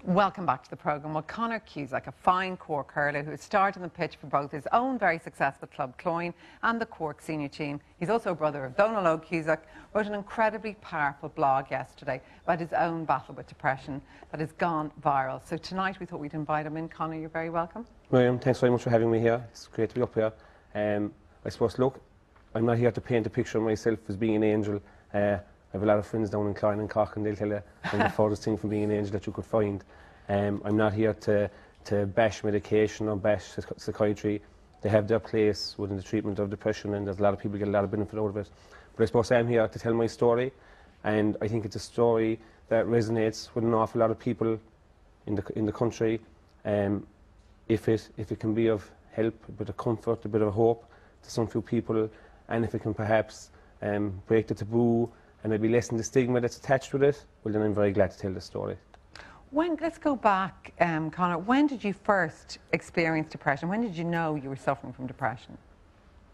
Welcome back to the programme. Well, Conor Cusack, a fine Cork hurler who has started on the pitch for both his own very successful club Cloyne and the Cork senior team. He's also a brother of Donald Cusack, wrote an incredibly powerful blog yesterday about his own battle with depression that has gone viral. So tonight we thought we'd invite him in. Conor, you're very welcome. Miriam, thanks very much for having me here. It's great to be up here. I suppose, look, I'm not here to paint a picture of myself as being an angel. I have a lot of friends down in Cloyne and Cork, and they'll tell you I'm the furthest thing from being an angel that you could find. I'm not here to bash medication or bash psychiatry. They have their place within the treatment of depression, and there's a lot of people get a lot of benefit out of it. But I suppose I'm here to tell my story, and I think it's a story that resonates with an awful lot of people in the country. If it can be of help, a bit of comfort, a bit of hope to some few people, and if it can perhaps break the taboo and maybe lessen the stigma that's attached with it, well then I'm very glad to tell the story. Let's go back, Conor. When did you first experience depression? When did you know you were suffering from depression?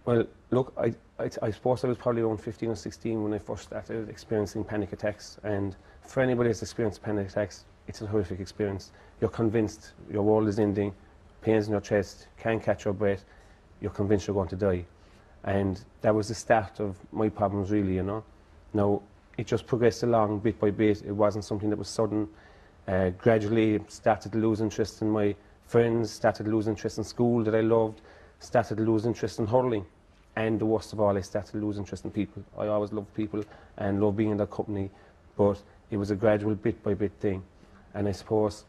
Well, look, I suppose I was probably around 15 or 16 when I first started experiencing panic attacks. And for anybody that's experienced panic attacks, it's a horrific experience. You're convinced your world is ending, pains in your chest, can't catch your breath, you're convinced you're going to die. And that was the start of my problems, really, you know. Now, it just progressed along bit by bit. It wasn't something that was sudden. Gradually started to lose interest in my friends, started to lose interest in school that I loved, started to lose interest in hurling, and the worst of all, I started to lose interest in people. I always loved people and loved being in their company, but it was a gradual bit by bit thing. And I suppose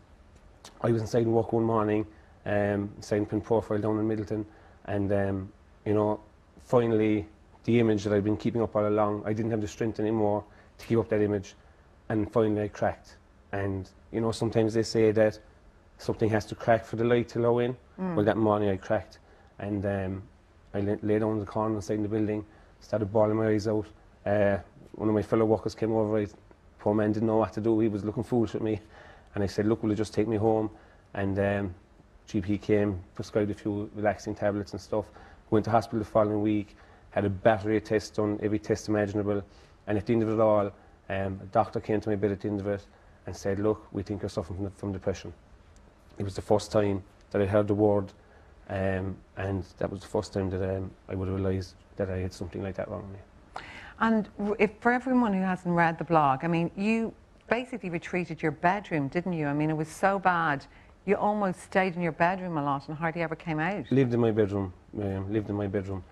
I was inside work one morning, inside Print Profile down in Middleton, and you know, finally the image that I'd been keeping up all along, I didn't have the strength anymore to keep up that image, and finally I cracked. And you know, sometimes they say that something has to crack for the light to allow in. Well, that morning I cracked, and I lay down in the corner inside the building, started bawling my eyes out. One of my fellow workers came over. Poor man didn't know what to do. He was looking foolish at me, and I said, "Look, will you just take me home?" And GP came, prescribed a few relaxing tablets and stuff. Went to hospital the following week, had a battery of tests done, every test imaginable, and at the end of it all, a doctor came to my bed at the end of it and said, "Look, we think you're suffering from depression." It was the first time that I heard the word, and that was the first time that I would have realised that I had something like that wrong with me. And if for everyone who hasn't read the blog, I mean, you basically retreated your bedroom, didn't you? I mean, it was so bad, you almost stayed in your bedroom a lot and hardly ever came out. Lived in my bedroom, lived in my bedroom.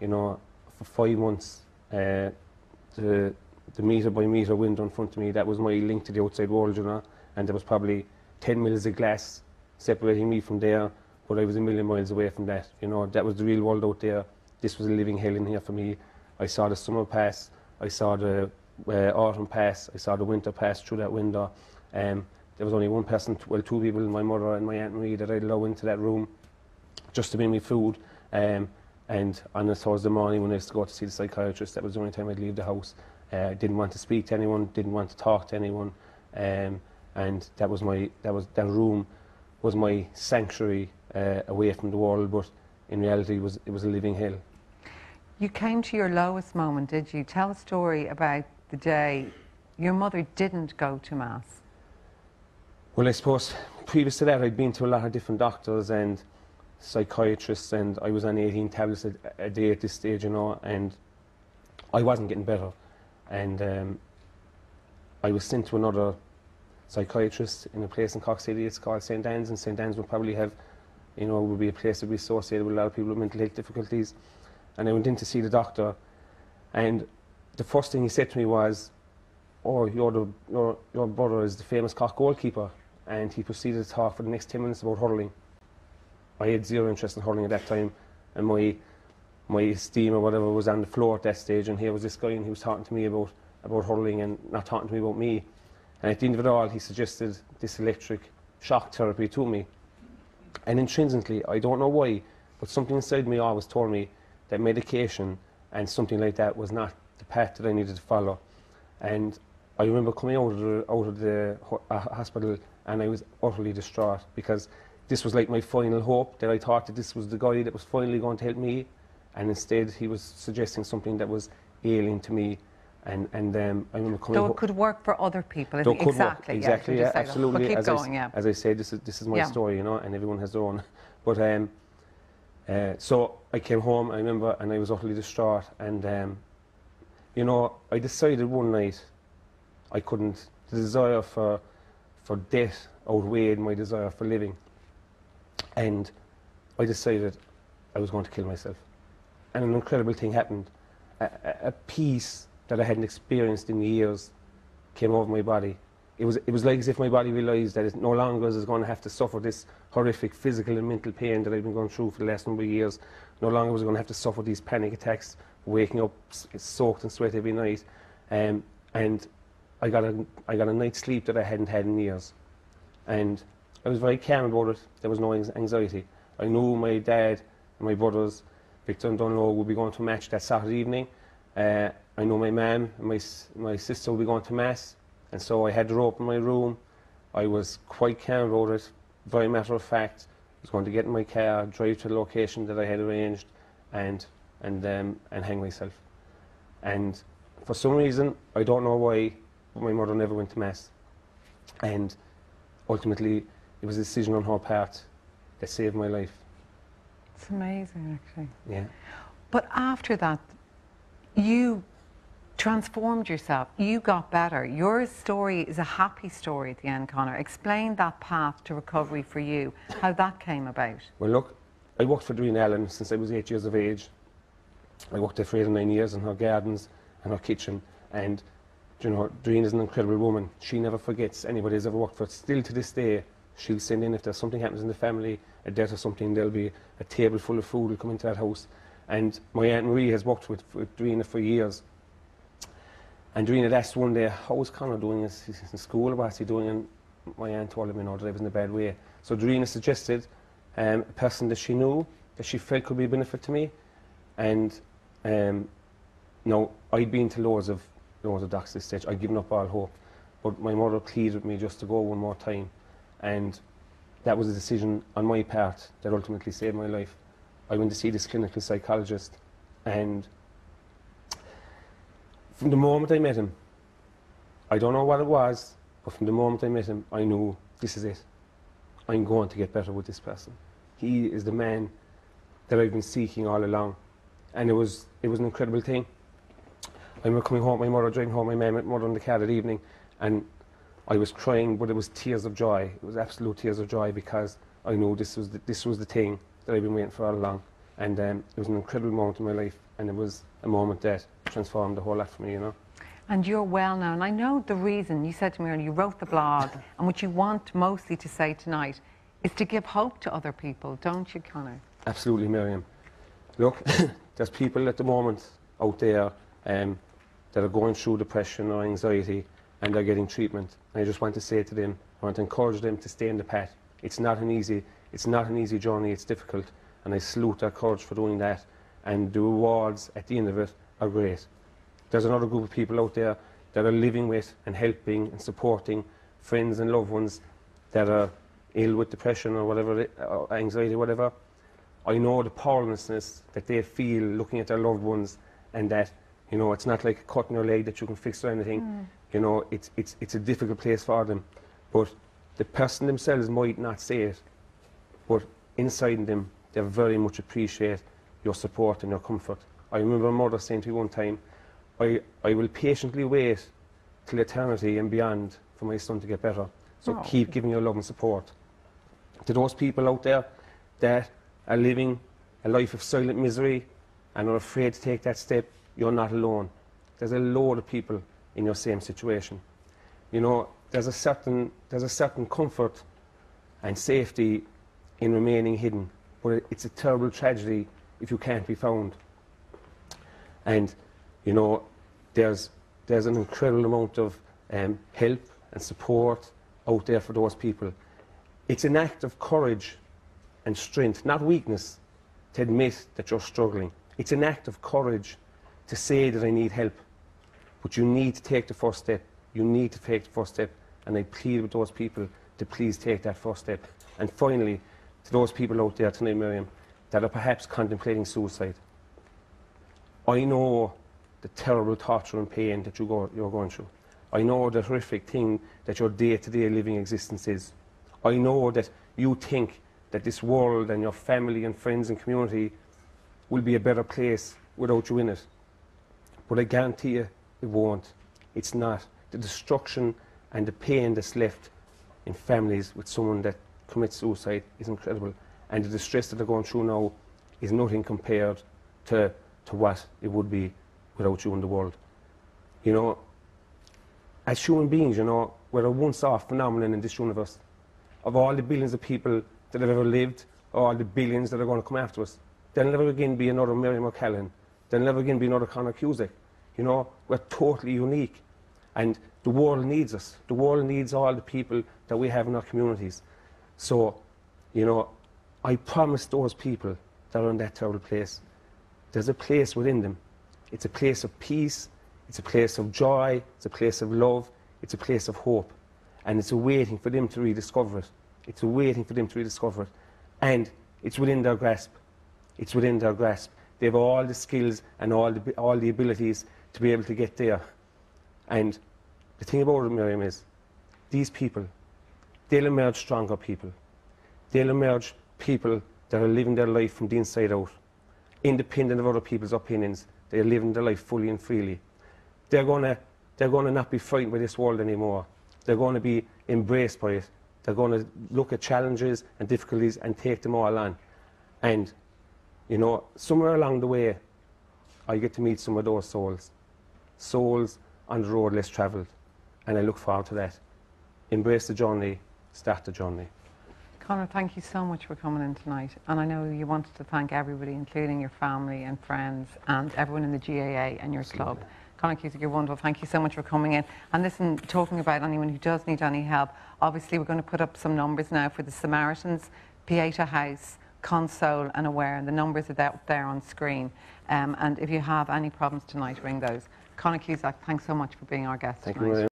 You know, for 5 months, the metre by metre window in front of me, that was my link to the outside world, you know, and there was probably 10 mils of glass separating me from there, but I was a million miles away from that, you know. That was the real world out there. This was a living hell in here for me. I saw the summer pass, I saw the autumn pass, I saw the winter pass through that window. There was only one person, well, two people, my mother and my Aunt Marie, that I'd allow into that room just to bring me food. And on a Thursday morning when I used to go to see the psychiatrist, that was the only time I'd leave the house. Didn't want to speak to anyone, didn't want to talk to anyone, and that room was my sanctuary away from the world. But in reality, it was a living hell. You came to your lowest moment, did you? Tell a story about the day your mother didn't go to Mass. Well, I suppose previous to that, I'd been to a lot of different doctors and psychiatrists, and I was on 18 tablets a day at this stage, you know, and I wasn't getting better. And I was sent to another psychiatrist in a place in Cork City. It's called St. Anne's, and St. Anne's would probably have, you know, would be a place that would be associated with a lot of people with mental health difficulties. And I went in to see the doctor, and the first thing he said to me was, "Oh, your brother is the famous Cork goalkeeper." And he proceeded to talk for the next 10 minutes about hurling. I had zero interest in hurling at that time, and my esteem or whatever was on the floor at that stage, and here was this guy and he was talking to me about hurling and not talking to me about me. And at the end of it all, he suggested this electric shock therapy to me. And intrinsically, I don't know why, but something inside me always told me that medication and something like that was not the path that I needed to follow. And I remember coming out of the hospital, and I was utterly distraught, because this was like my final hope, that I thought that this was the guy that was finally going to help me, and instead he was suggesting something that was alien to me. And I remember coming So home. it could work for other people. Though it could work. Exactly. Exactly. Yeah, Yeah, absolutely. But keep As going. Yeah. as I said, this is my Yeah. story, you know, and everyone has their own. But so I came home, I remember, and I was utterly distraught. And you know, I decided one night I couldn't. The desire for death outweighed my desire for living, and I decided I was going to kill myself. And an incredible thing happened. A peace that I hadn't experienced in years came over my body. It was like as if my body realised that it no longer was going to have to suffer this horrific physical and mental pain that I've been going through for the last number of years. No longer was I going to have to suffer these panic attacks, waking up soaked in sweat every night. And I got a night's sleep that I hadn't had in years. And I was very calm about it. There was no anxiety. I knew my dad and my brothers, Victor and Dunlo, would be going to a match that Saturday evening. I know my mum and my sister would be going to mass. And so I had the rope in my room. I was quite calm about it, very matter of fact. I was going to get in my car, drive to the location that I had arranged, and hang myself. And for some reason, I don't know why, but my mother never went to mass. And ultimately, it was a decision on her part that saved my life. It's amazing, actually. Yeah. But after that, you transformed yourself. You got better. Your story is a happy story at the end, Conor. Explain that path to recovery for you, how that came about. Well, look, I worked for Doreen Allen since I was 8 years of age. I worked there for 8 or 9 years in her gardens and her kitchen. And, you know, Doreen is an incredible woman. She never forgets anybody who's ever worked for her. Still to this day, she'll send in, if there's something happens in the family, a death or something, there'll be a table full of food will come into that house. And my Aunt Marie has worked with Doreen for years. And Doreen had asked one day, how's Conor doing? Is he in school? What's he doing? And my aunt told him, you know, that I was in a bad way. So Doreen suggested a person that she knew, that she felt could be a benefit to me. And no, I'd been to loads of doctors at this stage. I'd given up all hope. But my mother pleaded with me just to go one more time. And that was a decision on my part that ultimately saved my life. I went to see this clinical psychologist, and from the moment I met him, I don't know what it was, but from the moment I met him, I knew this is it. I'm going to get better with this person. He is the man that I've been seeking all along. And it was an incredible thing. I remember coming home, my mother driving home, my mother in the car that evening, and I was crying, but it was tears of joy. It was absolute tears of joy, because I knew this was the thing that I've been waiting for all along. And it was an incredible moment in my life, and it was a moment that transformed the whole lot for me, you know. And you're well now, and I know the reason, you said to me earlier, you wrote the blog, and what you want mostly to say tonight is to give hope to other people, don't you, Conor? Absolutely, Miriam. Look, there's people at the moment out there that are going through depression or anxiety, and they're getting treatment. And I just want to say to them, I want to encourage them to stay in the path. It's not an easy journey, it's difficult, and I salute their courage for doing that, and the rewards at the end of it are great. There's another group of people out there that are living with and helping and supporting friends and loved ones that are ill with depression or whatever, or anxiety, whatever. I know the powerlessness that they feel looking at their loved ones, and that, you know, it's not like cutting your leg that you can fix or anything. You know, it's a difficult place for them. But the person themselves might not say it, but inside them, they very much appreciate your support and your comfort. I remember a mother saying to me one time, I will patiently wait till eternity and beyond for my son to get better. So keep giving your love and support. To those people out there that are living a life of silent misery and are afraid to take that step, you're not alone. There's a load of people in your same situation. You know, there's a certain comfort and safety in remaining hidden, but it's a terrible tragedy if you can't be found. And, you know, there's an incredible amount of help and support out there for those people. It's an act of courage and strength, not weakness, to admit that you're struggling. It's an act of courage to say that I need help. But you need to take the first step. You need to take the first step. And I plead with those people to please take that first step. And finally, to those people out there tonight, Miriam, that are perhaps contemplating suicide, I know the terrible torture and pain that you're going through. I know the horrific thing that your day-to-day living existence is. I know that you think that this world and your family and friends and community will be a better place without you in it. But I guarantee you, it won't. It's not. The destruction and the pain that's left in families with someone that commits suicide is incredible. And the distress that they're going through now is nothing compared to what it would be without you in the world. You know, as human beings, you know, we're a once-off phenomenon in this universe. Of all the billions of people that have ever lived, all the billions that are going to come after us, there'll never again be another Mary McCallum. There'll never again be another Conor Cusack. You know, we're totally unique. And the world needs us. The world needs all the people that we have in our communities. So, you know, I promise those people that are in that terrible place, there's a place within them. It's a place of peace, it's a place of joy, it's a place of love, it's a place of hope. And it's waiting for them to rediscover it. It's waiting for them to rediscover it. And it's within their grasp. It's within their grasp. They have all the skills and all the abilities to be able to get there. And the thing about it, Miriam, is these people, they'll emerge stronger people. They'll emerge people that are living their life from the inside out, independent of other people's opinions. They're living their life fully and freely. They're gonna not be frightened by this world anymore. They're going to be embraced by it. They're going to look at challenges and difficulties and take them all on. And, you know, somewhere along the way, I get to meet some of those souls. Souls on the road less travelled. And I look forward to that. Embrace the journey, start the journey. Conor, thank you so much for coming in tonight. And I know you wanted to thank everybody, including your family and friends and everyone in the GAA and your club. Conor Cusack, you're wonderful. Thank you so much for coming in. And listen, talking about anyone who does need any help, obviously we're going to put up some numbers now for the Samaritans, Pieta House, Console and Aware, and the numbers are out there on screen. And if you have any problems tonight, ring those. Conor Cusack, thanks so much for being our guest tonight.